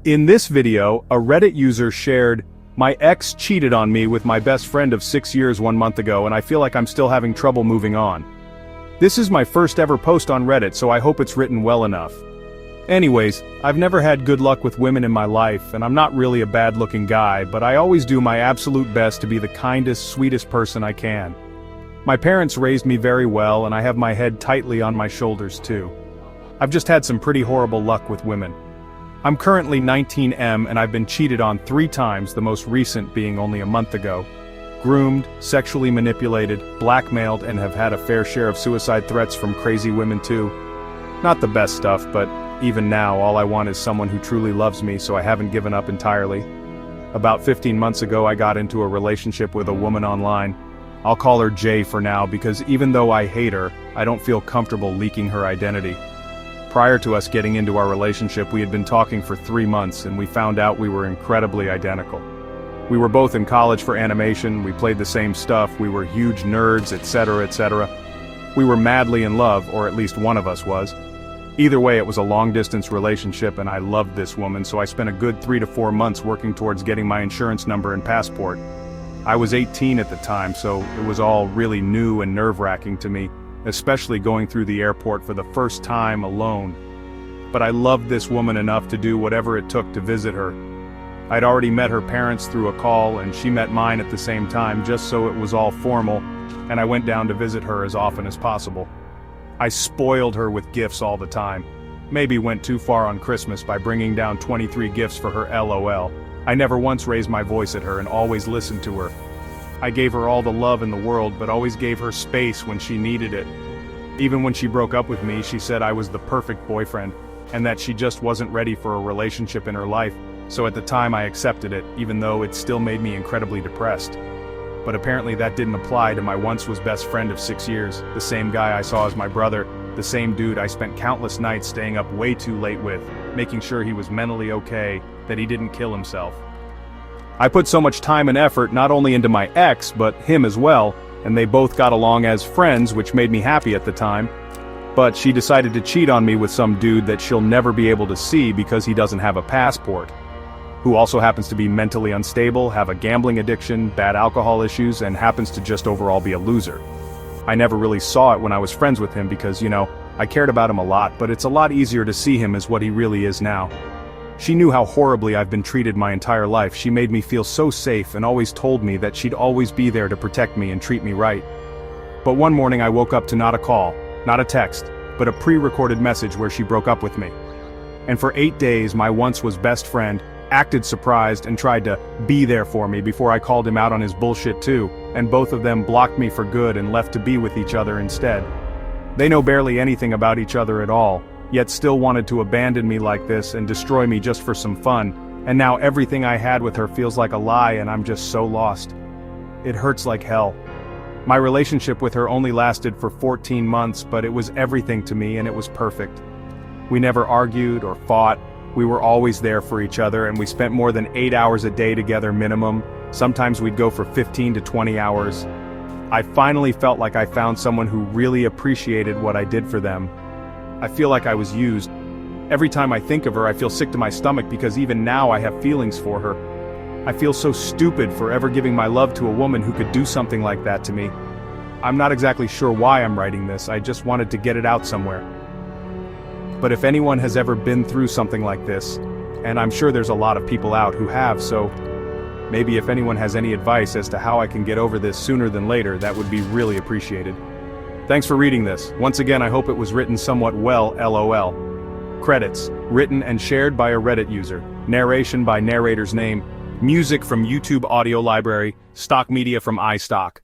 In this video, a Reddit user shared, "My ex cheated on me with my best friend of 6 years 1 month ago and I feel like I'm still having trouble moving on." This is my first ever post on Reddit, so I hope it's written well enough. Anyways, I've never had good luck with women in my life, and I'm not really a bad-looking guy, but I always do my absolute best to be the kindest, sweetest person I can. My parents raised me very well, and I have my head tightly on my shoulders too. I've just had some pretty horrible luck with women. I'm currently 19M and I've been cheated on 3 times, the most recent being only a month ago. Groomed, sexually manipulated, blackmailed, and have had a fair share of suicide threats from crazy women too. Not the best stuff, but even now all I want is someone who truly loves me, so I haven't given up entirely. About 15 months ago I got into a relationship with a woman online. I'll call her Jay for now because even though I hate her, I don't feel comfortable leaking her identity. Prior to us getting into our relationship, we had been talking for 3 months and we found out we were incredibly identical. We were both in college for animation, we played the same stuff, we were huge nerds, etc., etc. We were madly in love, or at least one of us was. Either way, it was a long-distance relationship and I loved this woman, so I spent a good 3 to 4 months working towards getting my insurance number and passport. I was 18 at the time, so it was all really new and nerve-wracking to me, especially going through the airport for the first time alone. But I loved this woman enough to do whatever it took to visit her. I'd already met her parents through a call and she met mine at the same time, just so it was all formal, and I went down to visit her as often as possible. I spoiled her with gifts all the time. Maybe went too far on Christmas by bringing down 23 gifts for her LOL. I never once raised my voice at her and always listened to her. I gave her all the love in the world, but always gave her space when she needed it. Even when she broke up with me, she said I was the perfect boyfriend, and that she just wasn't ready for a relationship in her life, so at the time I accepted it, even though it still made me incredibly depressed. But apparently that didn't apply to my once-was best friend of 6 years, the same guy I saw as my brother, the same dude I spent countless nights staying up way too late with, making sure he was mentally okay, that he didn't kill himself. I put so much time and effort not only into my ex, but him as well, and they both got along as friends, which made me happy at the time. But she decided to cheat on me with some dude that she'll never be able to see because he doesn't have a passport, who also happens to be mentally unstable, have a gambling addiction, bad alcohol issues, and happens to just overall be a loser. I never really saw it when I was friends with him because, I cared about him a lot, but it's a lot easier to see him as what he really is now. She knew how horribly I've been treated my entire life. She made me feel so safe and always told me that she'd always be there to protect me and treat me right. But one morning I woke up to not a call, not a text, but a pre-recorded message where she broke up with me. And for 8 days my once-was best friend acted surprised and tried to be there for me before I called him out on his bullshit too, and both of them blocked me for good and left to be with each other instead. They know barely anything about each other at all, yet still wanted to abandon me like this and destroy me just for some fun, and now everything I had with her feels like a lie and I'm just so lost. It hurts like hell. My relationship with her only lasted for 14 months, but it was everything to me and it was perfect. We never argued or fought, we were always there for each other, and we spent more than 8 hours a day together minimum. Sometimes we'd go for 15 to 20 hours. I finally felt like I found someone who really appreciated what I did for them. I feel like I was used. Every time I think of her I feel sick to my stomach because even now I have feelings for her. I feel so stupid for ever giving my love to a woman who could do something like that to me. I'm not exactly sure why I'm writing this, I just wanted to get it out somewhere. But if anyone has ever been through something like this, and I'm sure there's a lot of people out who have, so maybe if anyone has any advice as to how I can get over this sooner than later, that would be really appreciated. Thanks for reading this. Once again, I hope it was written somewhat well, LOL. Credits: written and shared by a Reddit user. Narration by narrator's name. Music from YouTube Audio Library. Stock media from iStock.